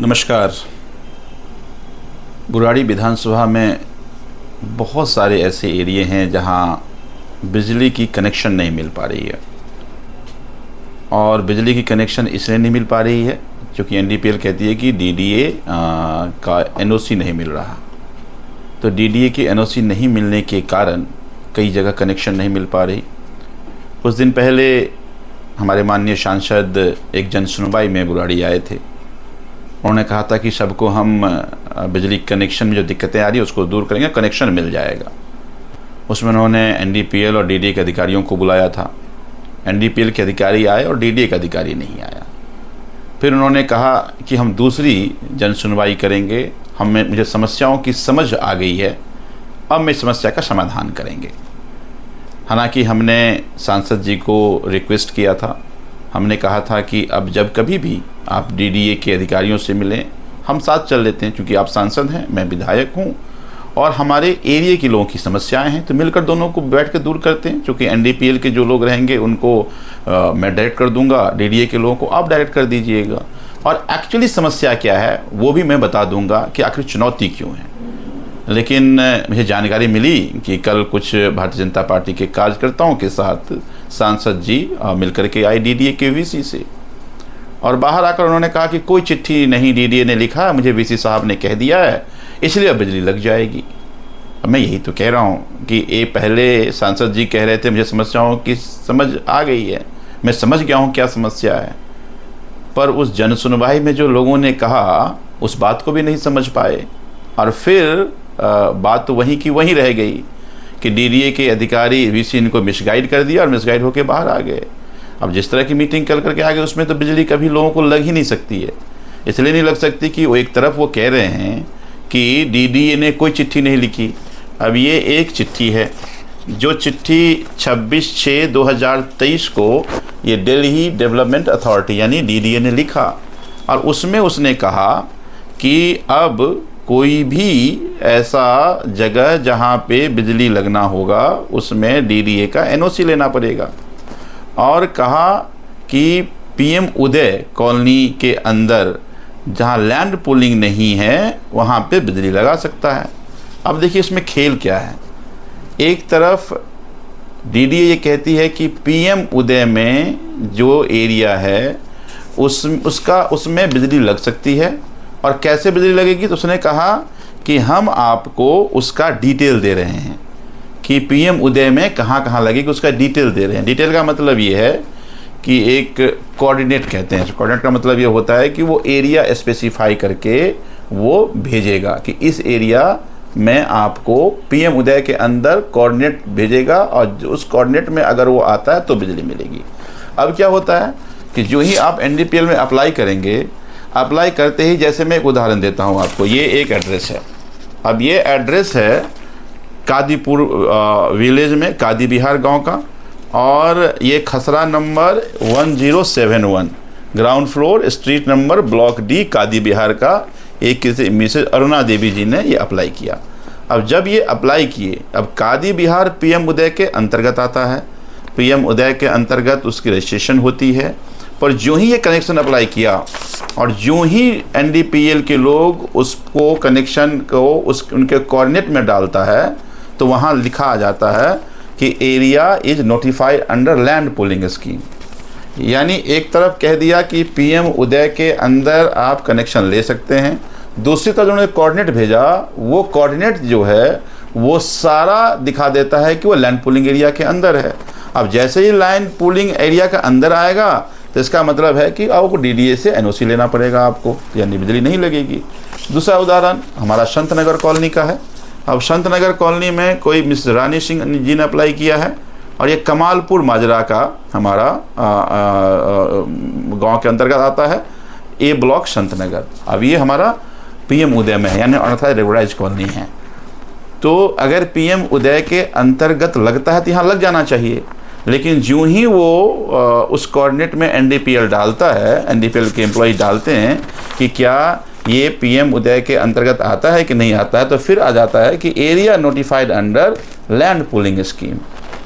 नमस्कार। बुराड़ी विधानसभा में बहुत सारे ऐसे एरिए हैं जहां बिजली की कनेक्शन नहीं मिल पा रही है, और बिजली की कनेक्शन इसलिए नहीं मिल पा रही है क्योंकि एनडीपीएल कहती है कि डीडीए का एनओसी नहीं मिल रहा। तो डीडीए की एनओसी नहीं मिलने के कारण कई जगह कनेक्शन नहीं मिल पा रही। कुछ दिन पहले हमारे माननीय सांसद एक जन सुनवाई में बुराड़ी आए थे। उन्होंने कहा था कि सबको हम बिजली कनेक्शन में जो दिक्कतें आ रही है उसको दूर करेंगे, कनेक्शन मिल जाएगा। उसमें उन्होंने एनडीपीएल और डीडीए के अधिकारियों को बुलाया था। एनडीपीएल के अधिकारी आए और डीडीए का अधिकारी नहीं आया। फिर उन्होंने कहा कि हम दूसरी जन सुनवाई करेंगे, मुझे समस्याओं की समझ आ गई है, अब मैं समस्या का समाधान करेंगे। हालांकि हमने सांसद जी को रिक्वेस्ट किया था, हमने कहा था कि अब जब कभी भी आप डीडीए के अधिकारियों से मिलें, हम साथ चल लेते हैं, क्योंकि आप सांसद हैं, मैं विधायक हूं और हमारे एरिया के लोगों की समस्याएं हैं, तो मिलकर दोनों को बैठ कर दूर करते हैं। क्योंकि एनडीपीएल के जो लोग रहेंगे उनको मैं डायरेक्ट कर दूंगा, डीडीए के लोगों को आप डायरेक्ट कर दीजिएगा, और एक्चुअली समस्या क्या है वो भी मैं बता दूंगा कि आखिर चुनौती क्यों है। लेकिन मुझे जानकारी मिली कि कल कुछ भारतीय जनता पार्टी के कार्यकर्ताओं के साथ सांसद जी मिलकर के आए डीडीए के वीसी से, और बाहर आकर उन्होंने कहा कि कोई चिट्ठी नहीं डीडीए ने लिखा, मुझे वीसी साहब ने कह दिया है, इसलिए अब बिजली लग जाएगी। अब मैं यही तो कह रहा हूँ कि ये पहले सांसद जी कह रहे थे मुझे समस्याओं की समझ आ गई है, मैं समझ गया हूँ क्या समस्या है, पर उस जन सुनवाई में जो लोगों ने कहा उस बात को भी नहीं समझ पाए, और फिर बात तो वहीं की वहीं रह गई कि डीडीए के अधिकारी वीसी इनको मिसगाइड कर दिया और मिसगाइड होकर बाहर आ गए। अब जिस तरह की मीटिंग कर करके आ गए उसमें तो बिजली कभी लोगों को लग ही नहीं सकती है। इसलिए नहीं लग सकती कि वो एक तरफ वो कह रहे हैं कि डीडीए ने कोई चिट्ठी नहीं लिखी। अब ये एक चिट्ठी है, जो चिट्ठी 26/6/2023 को ये दिल्ली डेवलपमेंट अथॉरिटी यानी डीडीए ने लिखा, और उसमें उसने कहा कि अब कोई भी ऐसा जगह जहाँ पे बिजली लगना होगा उसमें डीडीए का एनओसी लेना पड़ेगा, और कहा कि पीएम उदय कॉलोनी के अंदर जहाँ लैंड पूलिंग नहीं है वहाँ पे बिजली लगा सकता है। अब देखिए इसमें खेल क्या है। एक तरफ डीडीए ये कहती है कि पीएम उदय में जो एरिया है उसमें बिजली लग सकती है, और कैसे बिजली लगेगी, तो उसने कहा कि हम आपको उसका डिटेल दे रहे हैं कि पीएम उदय में कहाँ कहाँ लगेगी, उसका डिटेल दे रहे हैं। डिटेल का मतलब ये है कि एक कोऑर्डिनेट कहते हैं। कोऑर्डिनेट का मतलब ये होता है कि वो एरिया स्पेसिफाई करके वो भेजेगा कि इस एरिया में आपको पीएम उदय के अंदर कोऑर्डिनेट भेजेगा, और उस कोऑर्डिनेट में अगर वो आता है तो बिजली मिलेगी। अब क्या होता है कि जो ही आप एनडीपीएल में अप्लाई करेंगे, अप्लाई करते ही, जैसे मैं एक उदाहरण देता हूँ आपको, ये एक एड्रेस है। अब ये एड्रेस है कादीपुर विलेज में, कादी बिहार गांव का, और ये खसरा number 1071 ground floor street number block D कादी बिहार का एक किसी मिसेज अरुणा देवी जी ने ये अप्लाई किया। अब जब ये अप्लाई किए, अब कादी बिहार पीएम उदय के अंतर्गत आता है, पीएम उदय के अंतर्गत उसकी रजिस्ट्रेशन होती है, पर जो ही ये कनेक्शन अप्लाई किया और जो ही एनडीपीएल के लोग उसको कनेक्शन को उनके कोऑर्डिनेट में डालता है तो वहाँ लिखा आ जाता है कि area is notified under land pooling scheme. यानी एक तरफ कह दिया कि पीएम उदय के अंदर आप कनेक्शन ले सकते हैं, दूसरी तरफ उन्होंने कोऑर्डिनेट भेजा, वो कोऑर्डिनेट जो है वो सारा दिखा देता है कि वो लैंड पूलिंग एरिया के अंदर है। अब जैसे ही लैंड पूलिंग एरिया का अंदर आएगा तो इसका मतलब है कि आपको डीडीए से एनओसी लेना पड़ेगा आपको, यानी बिजली नहीं लगेगी। दूसरा उदाहरण हमारा संत नगर कॉलोनी का है। अब संत नगर कॉलोनी में कोई मिस रानी सिंह जी ने अप्लाई किया है, और ये कमालपुर माजरा का हमारा गांव के अंतर्गत आता है, ए ब्लॉक संत नगर। अब ये हमारा पीएम उदय में है, यानी अनऑथराइज्ड रेगुलराइज्ड कॉलोनी है। तो अगर पीएम उदय के अंतर्गत लगता है तो यहाँ लग जाना चाहिए, लेकिन जो ही वो उस कोऑर्डिनेट में एनडीपीएल डालता है, एनडीपीएल के एम्प्लॉय डालते हैं कि क्या ये पीएम उदय के अंतर्गत आता है कि नहीं आता है, तो फिर आ जाता है कि area notified under land pooling scheme.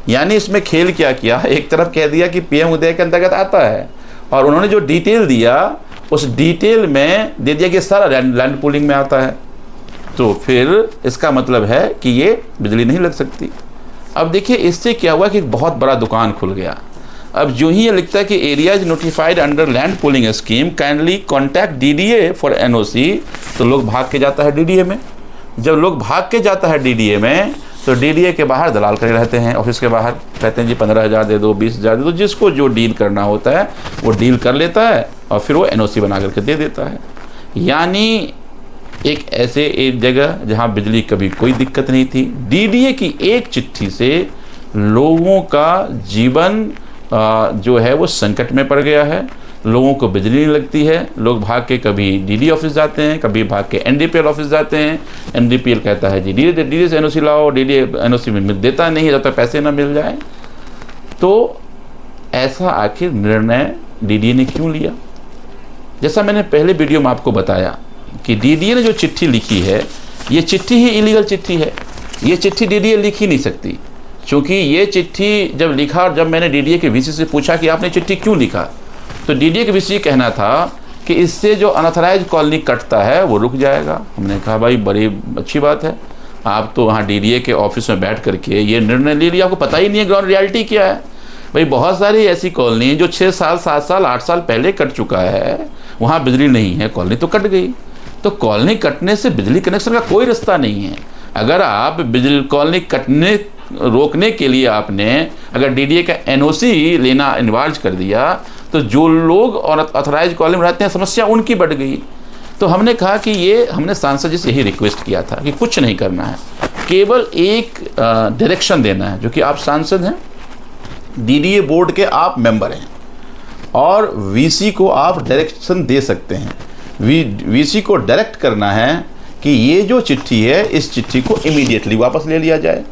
यानी इसमें खेल क्या किया, एक तरफ कह दिया कि पीएम उदय के अंतर्गत आता है, और उन्होंने जो डिटेल दिया उस डिटेल में दे दिया कि सारा लैंड पूलिंग में आता है, तो फिर इसका मतलब है कि ये बिजली नहीं लग सकती। अब देखिए इससे क्या हुआ कि एक बहुत बड़ा दुकान खुल गया। अब जो ही ये लिखता है कि areas notified under land pooling scheme kindly contact DDA for NOC, तो लोग भाग के जाता है डीडीए में। जब लोग भाग के जाता है डीडीए में, तो डीडीए के बाहर दलाल खड़े रहते हैं, ऑफिस के बाहर कहते हैं जी 15,000 दे दो, 20,000 दे दो, जिसको जो डील करना होता है वो डील कर लेता है और फिर वो एनओसी बना करके दे देता है। यानी एक ऐसे एक जगह जहां बिजली कभी कोई दिक्कत नहीं थी, डीडीए की एक चिट्ठी से लोगों का जीवन जो है वो संकट में पड़ गया है। लोगों को बिजली नहीं लगती है, लोग भाग के कभी डीडी ऑफिस जाते हैं, कभी भाग के एनडीपीएल ऑफिस जाते हैं। एनडीपीएल कहता है जी डीडी से एनओसी लाओ, डीडी एनओसी में देता नहीं है जब तक पैसे ना मिल जाए। तो ऐसा आखिर निर्णय डीडीए ने क्यों लिया? जैसा मैंने पहले वीडियो में आपको बताया कि डीडीए ने जो चिट्ठी लिखी है, ये चिट्ठी ही इलीगल चिट्ठी है। ये चिट्ठी डीडीए लिख ही नहीं सकती, क्योंकि ये चिट्ठी जब लिखा और जब मैंने डीडीए के वीसी से पूछा कि आपने चिट्ठी क्यों लिखा, तो डीडीए के वीसी कहना था कि इससे जो अनऑथराइज कॉलोनी कटता है वो रुक जाएगा। हमने कहा भाई बड़ी अच्छी बात है, आप तो वहाँ डीडीए के ऑफिस में बैठ करके ये निर्णय ले लिया, आपको पता ही नहीं है ग्राउंड रियलिटी क्या है। भाई बहुत सारी ऐसी कॉलोनी जो 6 साल 7 साल 8 साल पहले कट चुका है, वहाँ बिजली नहीं है, कॉलोनी तो कट गई। तो कॉलोनी कटने से बिजली कनेक्शन का कोई रास्ता नहीं है। अगर आप बिजली कॉलोनी कटने रोकने के लिए आपने अगर डीडीए का एनओसी लेना अनिवार्य कर दिया, तो जो लोग और अथराइज कॉलोनी में रहते हैं समस्या उनकी बढ़ गई। तो हमने कहा कि ये हमने सांसद जी से यही रिक्वेस्ट किया था कि कुछ नहीं करना है, केवल एक डायरेक्शन देना है, जो कि आप सांसद हैं, डीडीए बोर्ड के आप मेंबर हैं और वीसी को आप डायरेक्शन दे सकते हैं। वीसी को डायरेक्ट करना है कि ये जो चिट्ठी है इस चिट्ठी को इमीडिएटली वापस ले लिया जाए।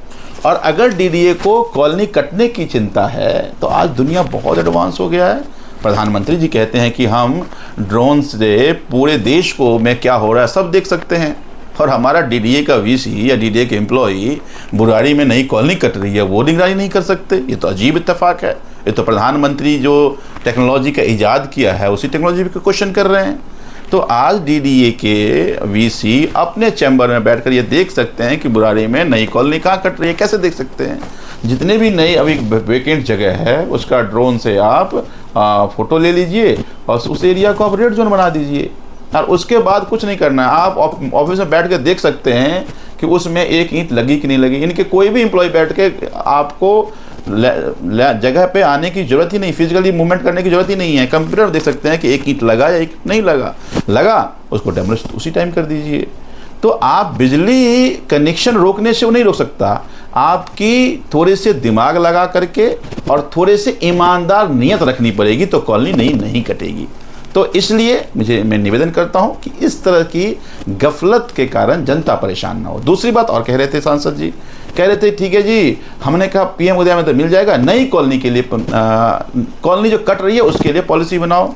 और अगर डीडीए को कॉलोनी कटने की चिंता है तो आज दुनिया बहुत एडवांस हो गया है। प्रधानमंत्री जी कहते हैं कि हम ड्रोन से पूरे देश को में क्या हो रहा है सब देख सकते हैं, और हमारा डीडीए का वीसी या डीडीए के एम्प्लॉई बुराड़ी में नई कॉलोनी कट रही है वो निगरानी नहीं कर सकते। ये तो अजीब इत्तेफाक है। ये तो प्रधानमंत्री जो टेक्नोलॉजी का ईजाद किया है उसी टेक्नोलॉजी पे क्वेश्चन कर रहे हैं। तो आज डीडीए के वीसी अपने चैम्बर में बैठकर ये देख सकते हैं कि बुराड़ी में नई कॉलोनी कहाँ कट रही है, कैसे देख सकते हैं? जितने भी नई अभी वेकेंट जगह है उसका ड्रोन से आप फ़ोटो ले लीजिए और उस एरिया को आप रेड जोन बना दीजिए, और उसके बाद कुछ नहीं करना है। आप ऑफिस में बैठ के देख सकते हैं कि उसमें एक ईंट लगी कि नहीं लगी। इनके कोई भी एम्प्लॉय बैठ के आपको जगह पे आने की ज़रूरत ही नहीं, फिजिकली मूवमेंट करने की ज़रूरत ही नहीं है। कंप्यूटर देख सकते हैं कि एक ईंट लगा या एक नहीं लगा उसको डेमोलिश उसी टाइम कर दीजिए। तो आप बिजली कनेक्शन रोकने से वो नहीं रोक सकता, आपकी थोड़े से दिमाग लगा करके और थोड़े से ईमानदार नियत रखनी पड़ेगी तो कॉलोनी नहीं कटेगी। तो इसलिए मैं निवेदन करता हूं कि इस तरह की गफलत के कारण जनता परेशान ना हो। दूसरी बात और कह रहे थे सांसद जी, कह रहे थे ठीक है जी, हमने कहा पीएम उदय में तो मिल जाएगा, नई कॉलोनी के लिए कॉलोनी जो कट रही है उसके लिए पॉलिसी बनाओ।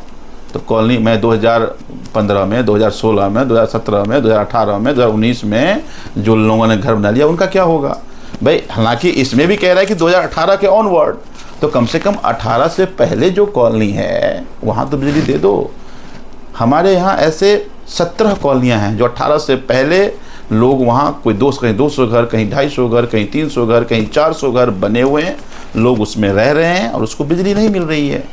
तो कॉलोनी में 2015 में, 2016 में, 2017 में, 2018 में, 2019 में जो लोगों ने घर बना लिया उनका क्या होगा भाई? हालांकि इसमें भी कह रहा है कि 2018 के ऑनवर्ड, तो कम से कम 18 से पहले जो कॉलोनी है वहाँ तो बिजली दे दो। हमारे यहाँ ऐसे 17 कॉलोनियाँ हैं जो 18 से पहले लोग वहाँ कहीं 200 घर, कहीं 250 घर, कहीं 300 घर, कहीं 400 घर बने हुए हैं, लोग उसमें रह रहे हैं और उसको बिजली नहीं मिल रही है।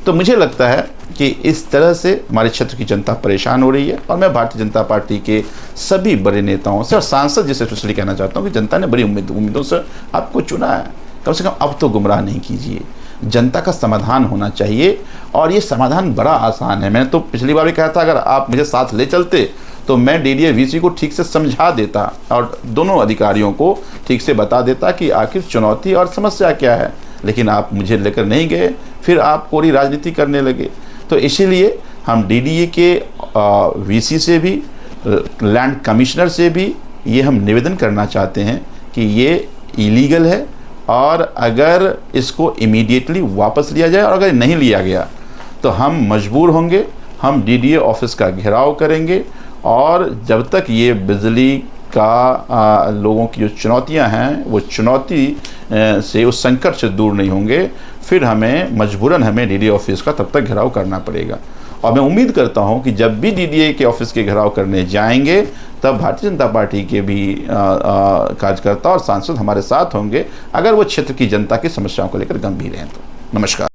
तो मुझे लगता है कि इस तरह से हमारे क्षेत्र की जनता परेशान हो रही है, और मैं भारतीय जनता पार्टी के सभी बड़े नेताओं से और सांसद जिसे स्पेशली कहना चाहता हूँ कि जनता ने बड़ी उम्मीदों से आपको चुना है, कम से कम अब तो गुमराह नहीं कीजिए। जनता का समाधान होना चाहिए और ये समाधान बड़ा आसान है। मैंने तो पिछली बार भी कहा था अगर आप मुझे साथ ले चलते तो मैं डीडीए वीसी को ठीक से समझा देता और दोनों अधिकारियों को ठीक से बता देता कि आखिर चुनौती और समस्या क्या है, लेकिन आप मुझे लेकर नहीं गए, फिर आप कोरी राजनीति करने लगे। तो इसीलिए हम डीडीए के वीसी से भी, लैंड कमिश्नर से भी ये हम निवेदन करना चाहते हैं कि ये इलीगल है और अगर इसको इमीडिएटली वापस लिया जाए, और अगर नहीं लिया गया तो हम मजबूर होंगे, हम डीडीए ऑफिस का घेराव करेंगे, और जब तक ये बिजली का लोगों की जो चुनौतियां हैं वो चुनौती से, उस संकट से दूर नहीं होंगे, फिर हमें मजबूरन हमें डीडीए ऑफिस का तब तक घेराव करना पड़ेगा। और मैं उम्मीद करता हूं कि जब भी डीडीए के ऑफिस के घेराव करने जाएंगे तब भारतीय जनता पार्टी के भी कार्यकर्ता और सांसद हमारे साथ होंगे, अगर वो क्षेत्र की जनता की समस्याओं को लेकर गंभीर हैं तो। नमस्कार।